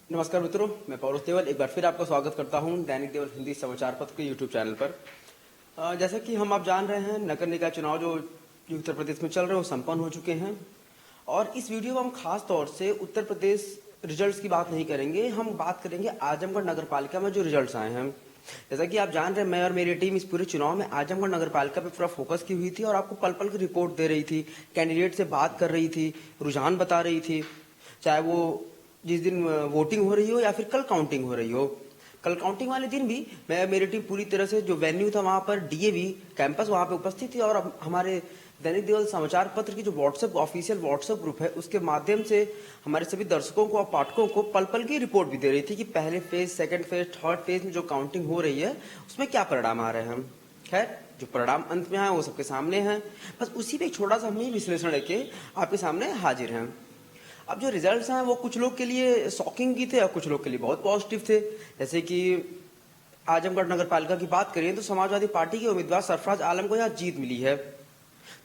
नमस्कार मित्रों, मैं पौरुष देवल एक बार फिर आपका स्वागत करता हूं दैनिक देवल हिंदी समाचार पत्र के यूट्यूब चैनल पर। जैसा कि आप जान रहे हैं, नगर निकाय चुनाव जो उत्तर प्रदेश में चल रहे हैं वो संपन्न हो चुके हैं और इस वीडियो में हम खास तौर से उत्तर प्रदेश रिजल्ट्स की बात नहीं करेंगे। हम बात करेंगे आजमगढ़ नगर पालिका में जो रिजल्ट्स आए हैं। जैसा कि आप जान रहे हैं, मैं और मेरी टीम इस पूरे चुनाव में आजमगढ़ नगर पालिका पे पूरा फोकस की हुई थी और आपको पल पल की रिपोर्ट दे रही थी, कैंडिडेट से बात कर रही थी, रुझान बता रही थी, चाहे वो जिस दिन वोटिंग हो रही हो या फिर कल काउंटिंग हो रही हो। कल काउंटिंग वाले दिन भी मैं मेरी टीम पूरी तरह से जो वेन्यू था वहां पर डीएवी कैंपस वहां पे उपस्थित थी और हमारे दैनिक देवल समाचार पत्र की जो व्हाट्सएप ऑफिशियल व्हाट्सएप ग्रुप है उसके माध्यम से हमारे सभी दर्शकों को और पाठकों को पल पल की रिपोर्ट भी दे रही थी कि पहले phase, second phase, third phase में जो काउंटिंग हो रही है उसमें क्या परिणाम आ रहे हैं। खैर, जो परिणाम अंत में आए वो सबके सामने हैं। बस उसी पे एक छोटा सा हम विश्लेषण लेके आपके सामने हाजिर हैं। अब जो रिजल्ट्स हैं वो कुछ लोग के लिए शॉकिंग भी थे और कुछ लोग के लिए बहुत पॉजिटिव थे। जैसे कि आजमगढ़ नगर पालिका की बात करें तो समाजवादी पार्टी के उम्मीदवार सरफराज आलम को यहाँ जीत मिली है।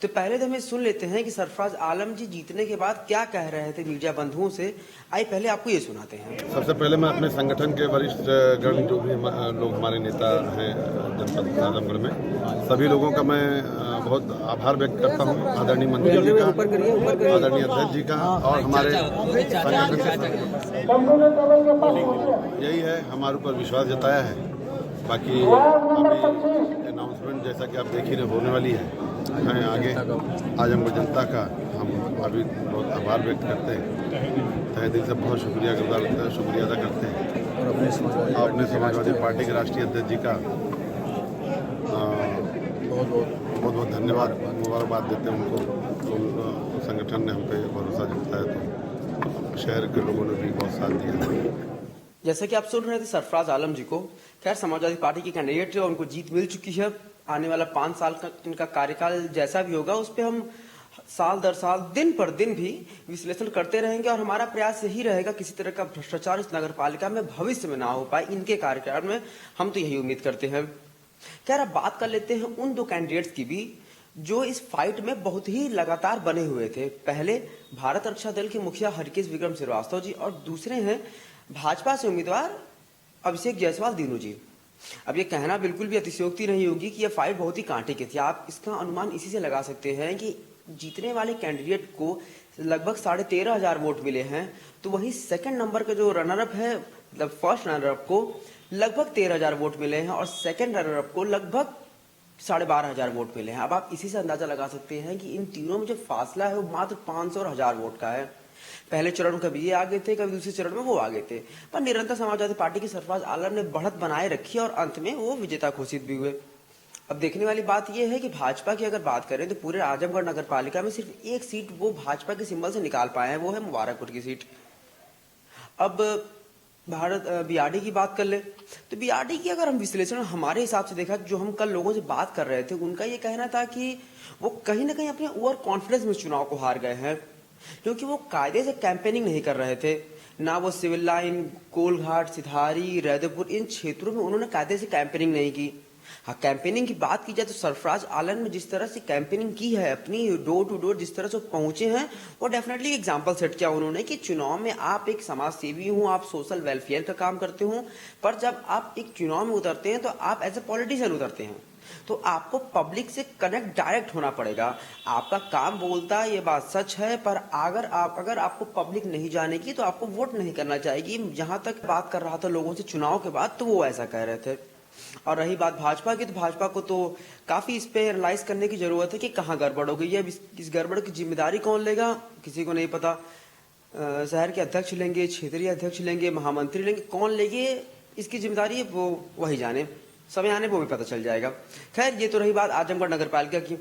तो पहले तो हमें सुन लेते हैं कि सरफराज आलम जी जीतने के बाद क्या कह रहे थे मीडिया बंधुओं से। आइए पहले आपको ये सुनाते हैं। सबसे पहले मैं अपने संगठन के वरिष्ठ गण जो भी लोग हमारे नेता हैं जनपद आजमगढ़ में, सभी लोगों का मैं बहुत आभार व्यक्त करता हूँ। आदरणीय मंत्री जी का, आदरणीय अध्यक्ष जी का और हमारे संगठन यही है, हमारे ऊपर विश्वास जताया है। बाकी अभी अनाउंसमेंट जैसा कि आप देख ही रहे होने वाली है आगे आजमगढ़ जनता का हम अभी बहुत आभार व्यक्त करते हैं, तहे दिल से बहुत शुक्रिया अदा करते हैं और अपने समाजवादी पार्टी के राष्ट्रीय अध्यक्ष जी का बहुत बहुत धन्यवाद मुबारकबाद देते हैं उनको। तो संगठन ने हम पे भरोसा जताया तो शहर के लोगों ने भी बहुत साथ दिया। जैसे कि आप सुन रहे थे सरफराज आलम जी को। खैर, समाजवादी पार्टी के कैंडिडेट है, उनको जीत मिल चुकी है। आने वाला 5 साल का इनका कार्यकाल जैसा भी होगा उस पर हम साल दर साल दिन पर दिन भी विश्लेषण करते रहेंगे और हमारा प्रयास यही रहेगा किसी तरह का भ्रष्टाचार इस नगर पालिका में भविष्य में ना हो पाए। इनके कार्यकाल में हम तो यही उम्मीद करते हैं। खैर, अब बात कर लेते हैं उन दो कैंडिडेट्स की भी जो इस फाइट में बहुत ही लगातार बने हुए थे। पहले भारत रक्षा दल के मुखिया हरकेश विक्रम श्रीवास्तव जी और दूसरे हैं भाजपा से उम्मीदवार अभिषेक जायसवाल दीनू जी। अब ये कहना बिल्कुल भी अतिशयोक्ति नहीं होगी कि यह फाइट बहुत ही कांटे की थी। आप इसका अनुमान इसी से लगा सकते हैं कि जीतने वाले कैंडिडेट को लगभग 13,500 वोट मिले हैं, तो वही सेकंड नंबर का जो रनरअप है, मतलब फर्स्ट रनरअप को लगभग 13,000 वोट मिले हैं और सेकंड रनरअप को लगभग 12,500 वोट मिले हैं। अब आप इसी से अंदाजा लगा सकते हैं कि इन तीनों में जो फासला है वो मात्र 500 और 1000 वोट का है। पहले चरण कभी ये आगे थे, कभी दूसरे चरण में वो आगे थे, पर निरंतर समाजवादी पार्टी के सरफराज आलम ने बढ़त बनाए रखी और अंत में वो विजेता घोषित भी हुए। अब देखने वाली बात यह है कि भाजपा की अगर बात करें तो पूरे आजमगढ़ नगर पालिका में सिर्फ एक सीट वो भाजपा के सिंबल से निकाल पाए हैं, वो है मुबारकपुर की सीट। अब बीआरडी की बात कर ले तो बीआरडी की अगर हम विश्लेषण हमारे हिसाब से देखा, जो हम कल लोगों से बात कर रहे थे, उनका ये कहना था कि वो कहीं ना कहीं अपने ओवर कॉन्फिडेंस में चुनाव को हार गए हैं, क्योंकि वो कायदे से कैंपेनिंग नहीं कर रहे थे। ना वो सिविल लाइन, कोलघाट, सिधारी, रैदपुर इन क्षेत्रों में उन्होंने कायदे से कैंपेनिंग नहीं की। हाँ, कैंपेनिंग की बात की जाए तो सरफराज आलम ने जिस तरह से कैंपेनिंग की है, अपनी डोर टू डोर जिस तरह से पहुंचे हैं, वो डेफिनेटली एग्जांपल सेट किया उन्होंने कि चुनाव में आप एक समाज सेवी हो, आप सोशल वेलफेयर का काम करते हो, पर जब आप एक चुनाव में उतरते हैं तो आप एज ए पॉलिटिशियन उतरते हैं, तो आपको पब्लिक से कनेक्ट डायरेक्ट होना पड़ेगा। आपका काम बोलता है, ये बात सच है, पर अगर आपको पब्लिक नहीं जानेगी तो आपको वोट नहीं करना चाहिए। जहां तक बात कर रहा था लोगों से चुनाव के बाद, तो वो ऐसा कह रहे थे। और रही बात भाजपा की, तो भाजपा को तो काफी इस पे एनालाइज करने की जरूरत है कि कहाँ गड़बड़ हो गई है। इस गड़बड़ की जिम्मेदारी कौन लेगा, किसी को नहीं पता। शहर के अध्यक्ष लेंगे, क्षेत्रीय अध्यक्ष लेंगे, महामंत्री लेंगे, कौन लेंगे इसकी जिम्मेदारी है वो वही जाने। समय आने पर भी पता चल जाएगा। खैर, ये तो रही बात आजमगढ़ नगर पालिका की।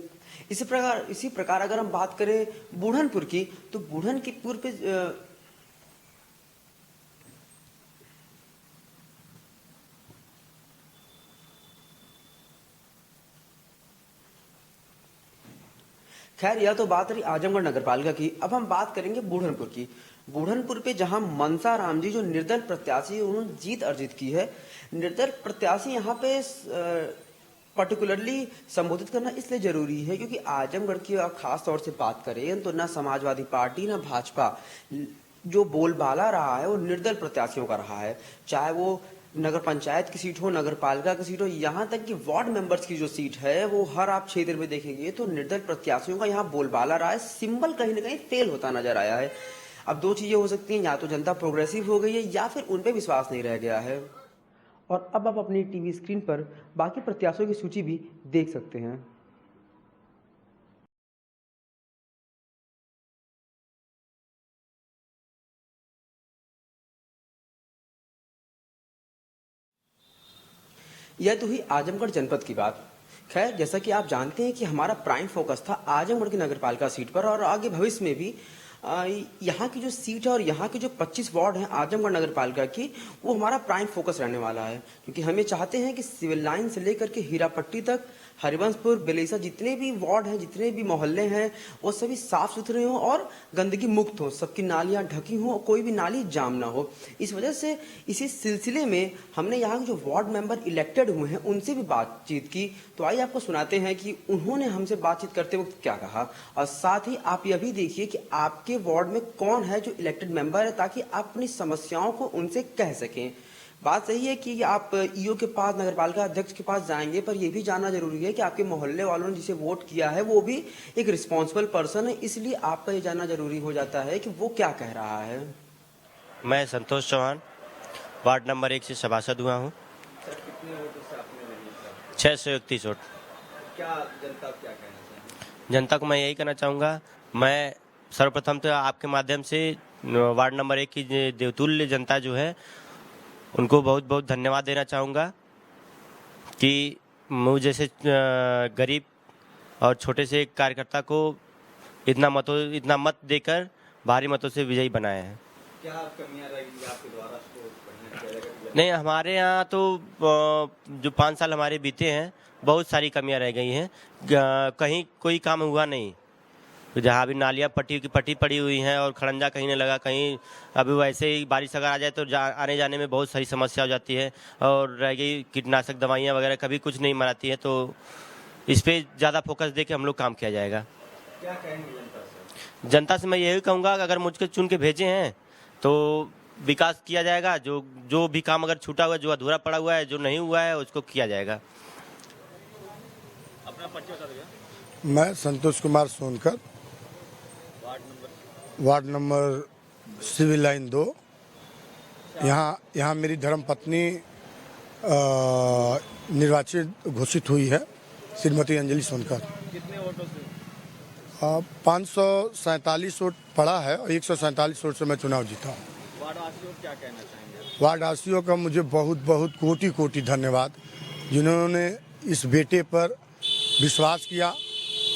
इसी प्रकार अगर हम बात करें बुढ़नपुर की, तो बुढ़नपुर पे खैर, यह तो बात रही आजमगढ़ नगर पालिका की। अब हम बात करेंगे बुढ़नपुर की। बुढ़नपुर पे जहां मनसा राम जी जो निर्दल प्रत्याशी उन्होंने जीत अर्जित की है। निर्दल प्रत्याशी यहाँ पे पर्टिकुलरली संबोधित करना इसलिए जरूरी है क्योंकि आजमगढ़ की खास तौर से बात करें तो ना समाजवादी पार्टी ना भाजपा जो बोलबाला रहा है वो निर्दल प्रत्याशियों का रहा है, चाहे वो नगर पंचायत की सीट हो, नगर पालिका की सीट हो, यहाँ तक कि वार्ड मेंबर्स की जो सीट है वो हर आप क्षेत्र में देखेंगे तो निर्दल प्रत्याशियों का यहाँ बोलबाला रहा है। सिंबल कहीं ना कहीं फेल होता नजर आया है। अब दो चीजें हो सकती हैं, या तो जनता प्रोग्रेसिव हो गई है या फिर उन पे विश्वास नहीं रह गया है। और अब आप अपनी टीवी स्क्रीन पर बाकी प्रत्याशियों की सूची भी देख सकते हैं। यह तो हुई आजमगढ़ जनपद की बात। खैर, जैसा कि आप जानते हैं कि हमारा प्राइम फोकस था आजमगढ़ की नगरपालिका सीट पर, और आगे भविष्य में भी यहाँ की जो सीट है और यहाँ के जो 25 वार्ड हैं आजमगढ़ नगरपालिका की, वो हमारा प्राइम फोकस रहने वाला है। क्योंकि हमें चाहते हैं कि सिविल लाइन से लेकर के हीरापट्टी तक, हरिवंशपुर, बेलेसा, जितने भी वार्ड हैं, जितने भी मोहल्ले हैं, वो सभी साफ सुथरे हों और गंदगी मुक्त हो, सबकी नालियां ढकी हों, कोई भी नाली जाम ना हो। इस वजह से इसी सिलसिले में हमने यहाँ के जो वार्ड मेंबर इलेक्टेड हुए हैं उनसे भी बातचीत की। तो आइए आपको सुनाते हैं कि उन्होंने हमसे बातचीत करते वक्त क्या कहा, और साथ ही आप यह भी देखिए कि आपके वार्ड में कौन है जो इलेक्टेड मेंबर है, ताकि आप अपनी समस्याओं को उनसे कह सकें। बात सही है कि आप ईओ के पास, नगरपालिका अध्यक्ष के पास जाएंगे, पर यह भी जानना जरूरी है कि आपके मोहल्ले वालों ने जिसे वोट किया है वो भी एक रिस्पॉन्सिबल पर्सन है, इसलिए आपका ये जानना जरूरी हो जाता है कि वो क्या कह रहा है। मैं संतोष चौहान वार्ड नंबर 1 से सभासद हुआ हूँ। सर, कितने वोटों से आपने विजय? 631 वोट। क्या जनता क्या कहना चाहिए? जनता को मैं यही कहना चाहूँगा, मैं सर्वप्रथम तो आपके माध्यम से वार्ड नंबर 1 की देवतुल्य जनता जो है उनको बहुत बहुत धन्यवाद देना चाहूँगा कि मुझ जैसे गरीब और छोटे से एक कार्यकर्ता को इतना मत देकर भारी मतों से विजयी बनाया है। क्या कमियां रहेगी आपके द्वारा इसको बढ़िया किया जाएगा? नहीं, हमारे यहाँ तो जो 5 साल हमारे बीते हैं बहुत सारी कमियां रह गई हैं। कहीं कोई काम हुआ नहीं, जहाँ भी नालियाँ पट्टी पड़ी हुई हैं और खड़ंजा कहीं नहीं लगा, कहीं अभी वैसे ही बारिश अगर आ जाए तो आने जाने में बहुत सारी समस्या हो जाती है। और रह गई कीटनाशक दवाइयाँ वगैरह, कभी कुछ नहीं मनाती है, तो इस पे ज़्यादा फोकस दे के हम लोग काम किया जाएगा। क्या कहेंगे जनता से? जनता से मैं यही कहूँगा कि अगर मुझको चुन के भेजे हैं तो विकास किया जाएगा। जो भी काम अगर छूटा हुआ है, जो अधूरा पड़ा हुआ है, जो नहीं हुआ है, उसको किया जाएगा। अपना परिचय बता दीजिए। मैं Santosh Kumar Sonkar, ward number civil line 2। यहाँ मेरी धर्मपत्नी निर्वाचित घोषित हुई है, श्रीमती अंजलि सोनकर। कितने वोटों से? 547 वोट पड़ा है और 147 वोट से मैं चुनाव जीता हूँ। वार्डवासियों को क्या कहना चाहेंगे? वार्डवासियों का मुझे बहुत बहुत कोटि कोटि धन्यवाद, जिन्होंने इस बेटे पर विश्वास किया,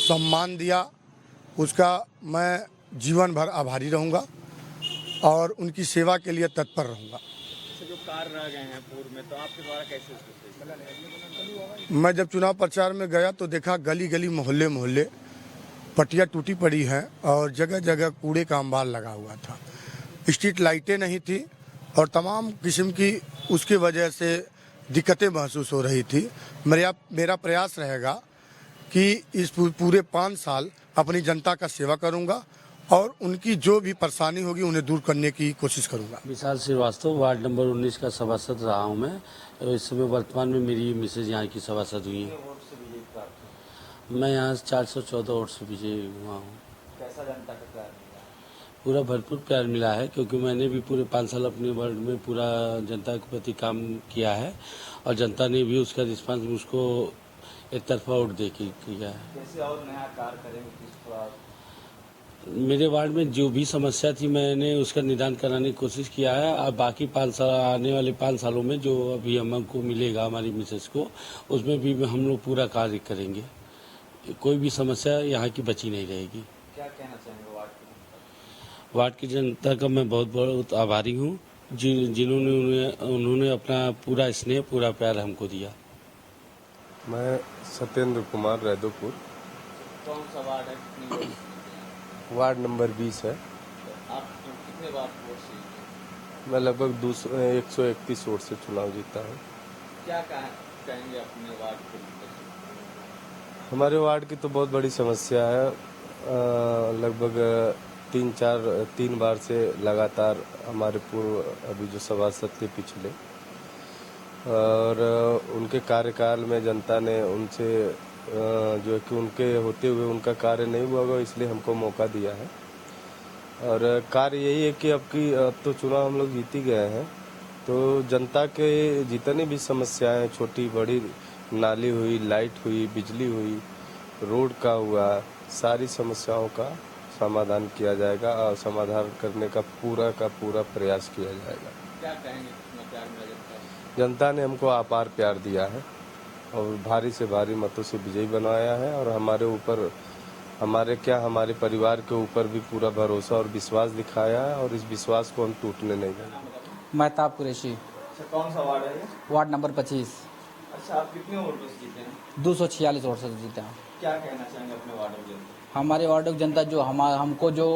सम्मान दिया। उसका मैं जीवन भर आभारी रहूँगा और उनकी सेवा के लिए तत्पर रहूँगा। जो कार्य रह गए हैं पूर्व में, तो आपके द्वारा कैसे उसको? मैं जब चुनाव प्रचार में गया तो देखा गली गली मोहल्ले मोहल्ले पट्टियाँ टूटी पड़ी हैं और जगह जगह कूड़े का अंबार लगा हुआ था। स्ट्रीट लाइटें नहीं थी और तमाम किस्म की उसकी वजह से दिक्कतें महसूस हो रही थी। मेरा प्रयास रहेगा कि इस पूरे 5 साल अपनी जनता का सेवा करूंगा और उनकी जो भी परेशानी होगी उन्हें दूर करने की कोशिश करूंगा। विशाल श्रीवास्तव, वार्ड नंबर 19 का सभासद रहा हूं मैं। इस समय वर्तमान में मेरी मिसेज यहाँ की सभासद हुई है। मैं यहाँ 414 वोट से विजयी हुआ हूँ। कैसा जनता का प्यार? पूरा भरपूर प्यार मिला है, क्योंकि मैंने भी पूरे 5 साल अपने वार्ड में पूरा जनता के प्रति काम किया है और जनता ने भी उसका रिस्पांस मुझको एक तरफा वोट दे के किया है। कैसे और नया कार्य करेंगे? मेरे वार्ड में जो भी समस्या थी मैंने उसका निदान कराने की कोशिश किया है। अब बाकी 5 साल, आने वाले 5 सालों में जो अभी हमको मिलेगा हमारी मिसेस को, उसमें भी हम लोग पूरा कार्य करेंगे। कोई भी समस्या यहाँ की बची नहीं रहेगी। क्या कहना चाहेंगे वार्ड की जनता का मैं बहुत बहुत आभारी हूँ, जिन्होंने उन्होंने अपना पूरा स्नेह, पूरा प्यार हमको दिया। मैं सत्येंद्र कुमार, रैदोपुर। कौन सा वार्ड है? कितनी वार्ड नंबर 20 है। आप कितने बार वोट से? मैं लगभग 131 वोट से चुनाव जीता हूँ। क्या कहेंगे अपने वार्ड को? हमारे हमारे वार्ड की तो बहुत बड़ी समस्या है। लगभग तीन बार से लगातार हमारे पूर्व अभी जो सभासद थे पिछले, और उनके कार्यकाल में जनता ने उनसे जो है कि उनके होते हुए उनका कार्य नहीं हुआ होगा, इसलिए हमको मौका दिया है। और कार्य यही है कि अब तो चुनाव हम लोग जीत ही गए हैं, तो जनता के जितनी भी समस्याएं, छोटी बड़ी, नाली हुई, लाइट हुई, बिजली हुई, रोड का हुआ, सारी समस्याओं का समाधान किया जाएगा और समाधान करने का पूरा प्रयास किया जाएगा। क्या कहेंगे, कितना प्यार मिला जनता ने हमको अपार प्यार दिया है और भारी से भारी मतों से विजयी बनाया है, और हमारे परिवार के ऊपर भी पूरा भरोसा और विश्वास दिखाया है, और इस विश्वास को हम टूटने नहीं देंगे। महताब कुरैशी। अच्छा, कौन सा वार्ड है ये? Ward number 25। अच्छा, आप कितने वोटों से जीते हैं? 246 वोट से जीते हैं। क्या कहना चाहेंगे अपने वार्ड की जनता? हमारे वार्ड की जनता जो हमको जो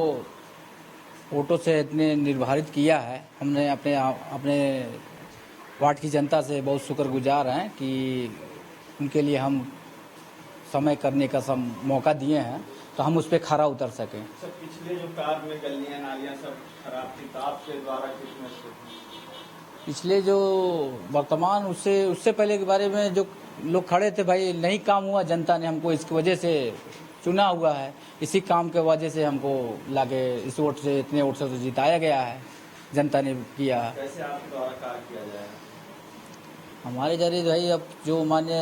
वोटों से इतने निर्धारित किया है, हमने अपने वार्ड की जनता से बहुत शुक्रगुजार हैं कि उनके लिए हम समय करने का मौका दिए हैं, तो हम उस पर खरा उतर सकें। सब पिछले जो कार में गलियां नालियां सब खराब थी, तो आपके द्वारा कितने पिछले जो वर्तमान उससे पहले के बारे में जो लोग खड़े थे, भाई नहीं काम हुआ, जनता ने हमको इसकी वजह से चुना हुआ है, इसी काम के वजह से हमको लाके इस वोट से, इतने वोट से तो जिताया गया है, जनता ने किया। कैसे आपके द्वारा कार्य किया जाएगा? हमारे जरिए भाई अब जो मान्य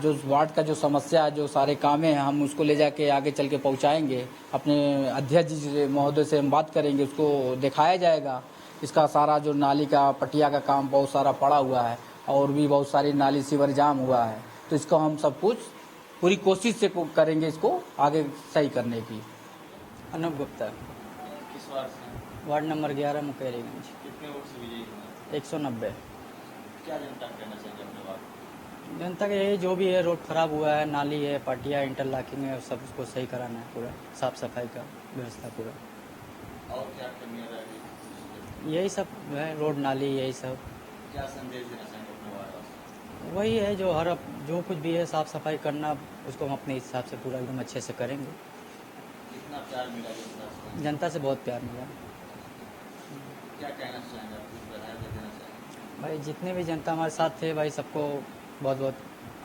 जो वार्ड का जो समस्या है, जो सारे कामें हैं, हम उसको ले जाके आगे चल के पहुँचाएँगे। अपने अध्यक्ष जी महोदय से हम बात करेंगे, उसको दिखाया जाएगा। इसका सारा जो नाली का पटिया का काम बहुत सारा पड़ा हुआ है, और भी बहुत सारी नाली सीवर जाम हुआ है, तो इसको हम सब कुछ पूरी कोशिश से करेंगे इसको आगे सही करने की। अनूप गुप्ता, किस वार्ड से? Ward number 11 Mukeriganj. कितने वोट से विजयी हुए? 190। क्या जनता कहना चाहिए अपने वार्ड? जनता का यही जो भी है, रोड खराब हुआ है, नाली है, पटिया, इंटरलॉकिंग है, सब उसको सही कराना है, पूरा साफ सफाई का व्यवस्था पूरा। और क्या कमियां रह गई? यही सब है, रोड नाली, यही सब। क्या संदेश देना चाहेंगे अपने वार्ड वासियों को? वही है जो कुछ भी है, साफ सफाई करना, उसको हम अपने हिसाब से पूरा एकदम अच्छे से करेंगे। कितना प्यार मिला जनता से? जनता से बहुत प्यार मिला। क्या कहना चाहेंगे आप, कुछ बधाई देना चाहेंगे? भाई जितने भी जनता हमारे साथ थे, भाई सबको बहुत बहुत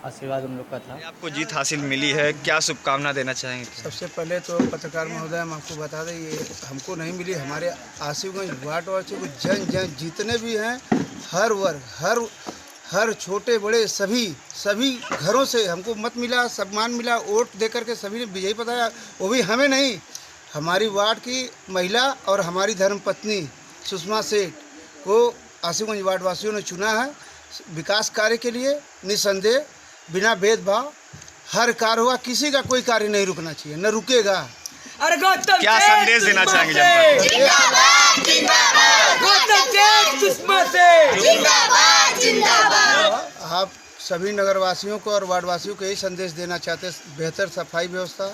आशीर्वाद उन लोग का था। आपको जीत हासिल मिली है, क्या शुभकामना देना चाहेंगे? सबसे पहले तो पत्रकार महोदय, हम आपको बता दें, ये हमको नहीं मिली, हमारे आसिफगंज वार्ड वासियों को जन जितने भी हैं, हर वर्ग, हर छोटे बड़े सभी घरों से हमको मत मिला, सम्मान मिला, वोट दे करके सभी ने विजयी बताया। वो भी हमें नहीं, हमारी वार्ड की महिला और हमारी धर्मपत्नी सुषमा सेठ को आसिफगंज वार्ड वासियों ने चुना है विकास कार्य के लिए। निसंदेह, बिना भेदभाव हर कार्य हुआ, किसी का कोई कार्य नहीं रुकना चाहिए, न रुकेगा। क्या संदेश देना चाहेंगे जनता आप सभी नगरवासियों को और वार्डवासियों को यही संदेश देना चाहते हैं, बेहतर सफाई व्यवस्था,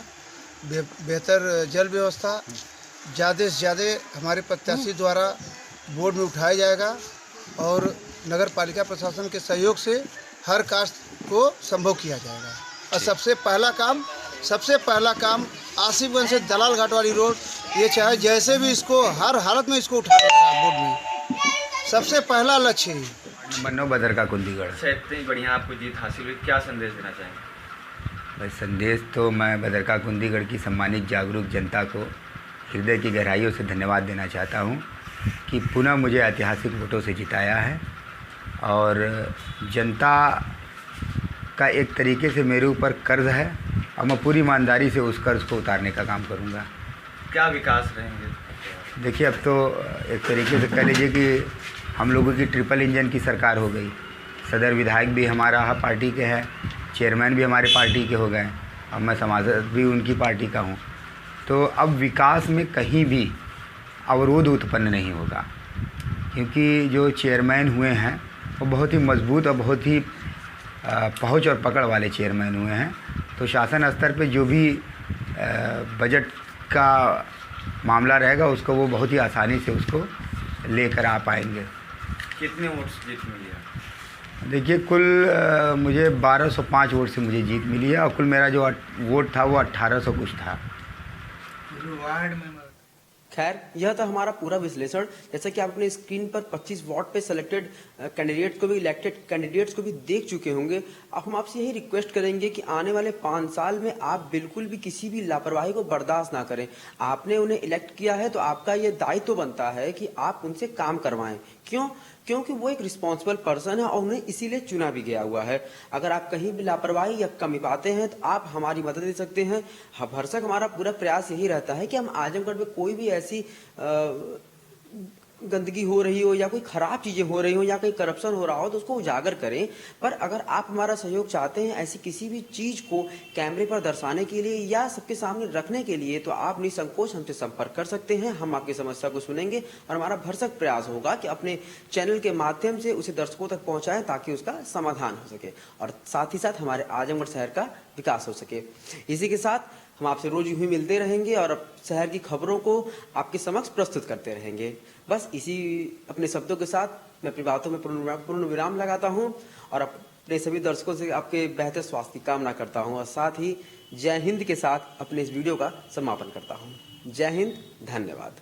बेहतर जल व्यवस्था ज़्यादा से ज़्यादा हमारे प्रत्याशी द्वारा बोर्ड में उठाया जाएगा, और नगर पालिका प्रशासन के सहयोग से हर कार्य को संभव किया जाएगा। और सबसे पहला काम आसिफगंज से दलाल घाट वाली रोड, ये चाहे जैसे भी इसको हर हालत में इसको उठाया जाएगा बोर्ड में, सबसे पहला लक्ष्य है। नंबर 9 बदरका कुंदीगढ़। अच्छा, इतनी बढ़िया आपको जीत हासिल हुई, क्या संदेश देना चाहेंगे? भाई संदेश तो मैं बदरका कुंदीगढ़ की सम्मानित जागरूक जनता को हृदय की गहराइयों से धन्यवाद देना चाहता हूँ कि पुनः मुझे ऐतिहासिक वोटों से जिताया है, और जनता का एक तरीके से मेरे ऊपर कर्ज है, और मैं पूरी ईमानदारी से उस कर्ज को उतारने का काम करूँगा। क्या विकास रहेंगे? देखिए, अब तो एक तरीके से कह लीजिए कि हम लोगों की ट्रिपल इंजन की सरकार हो गई। सदर विधायक भी हमारा पार्टी के हैं, चेयरमैन भी हमारे पार्टी के हो गए, अब मैं सभासद भी उनकी पार्टी का हूँ। तो अब विकास में कहीं भी अवरोध उत्पन्न नहीं होगा, क्योंकि जो चेयरमैन हुए हैं वो बहुत ही मजबूत और बहुत ही पहुँच और पकड़ वाले चेयरमैन हुए हैं। तो शासन स्तर पे जो भी बजट का मामला रहेगा, उसको वो बहुत ही आसानी से उसको लेकर आ पाएंगे। कितने वोट से जीत मिली है? देखिए, कुल मुझे 1205 वोट से मुझे जीत मिली है, और कुल मेरा जो वोट था वो 1800 कुछ था। वार्ड में खैर, यह था हमारा पूरा विश्लेषण। जैसा कि आप अपने स्क्रीन पर 25 वार्ड पे सिलेक्टेड कैंडिडेट को भी, इलेक्टेड कैंडिडेट्स को भी देख चुके होंगे। अब हम आपसे यही रिक्वेस्ट करेंगे कि आने वाले 5 साल में आप बिल्कुल भी किसी भी लापरवाही को बर्दाश्त ना करें। आपने उन्हें इलेक्ट किया है तो आपका ये दायित्व बनता है कि आप उनसे काम करवाएं। क्यों? क्योंकि वो एक रिस्पॉन्सिबल पर्सन है और उन्हें इसीलिए चुना भी गया हुआ है। अगर आप कहीं भी लापरवाही या कमी पाते हैं तो आप हमारी मदद दे सकते हैं। भरसक हमारा पूरा प्रयास यही रहता है कि हम आजमगढ़ में कोई भी ऐसी गंदगी हो रही हो या कोई खराब चीजें हो रही हो या कोई करप्शन हो रहा हो तो उसको उजागर करें। पर अगर आप हमारा सहयोग चाहते हैं ऐसी किसी भी चीज को कैमरे पर दर्शाने के लिए या सबके सामने रखने के लिए, तो आप निसंकोच हमसे संपर्क कर सकते हैं। हम आपकी समस्या को सुनेंगे और हमारा भरसक प्रयास होगा कि अपने चैनल के माध्यम से उसे दर्शकों तक पहुंचाएं ताकि उसका समाधान हो सके और साथ ही साथ हमारे आजमगढ़ शहर का विकास हो सके। इसी के साथ हम आपसे रोज यूं ही मिलते रहेंगे और शहर की खबरों को आपके समक्ष प्रस्तुत करते रहेंगे। बस इसी अपने शब्दों के साथ मैं अपनी बातों में पूर्ण विराम लगाता हूं और अपने सभी दर्शकों से आपके बेहतर स्वास्थ्य की कामना करता हूं और साथ ही जय हिंद के साथ अपने इस वीडियो का समापन करता हूं। जय हिंद, धन्यवाद।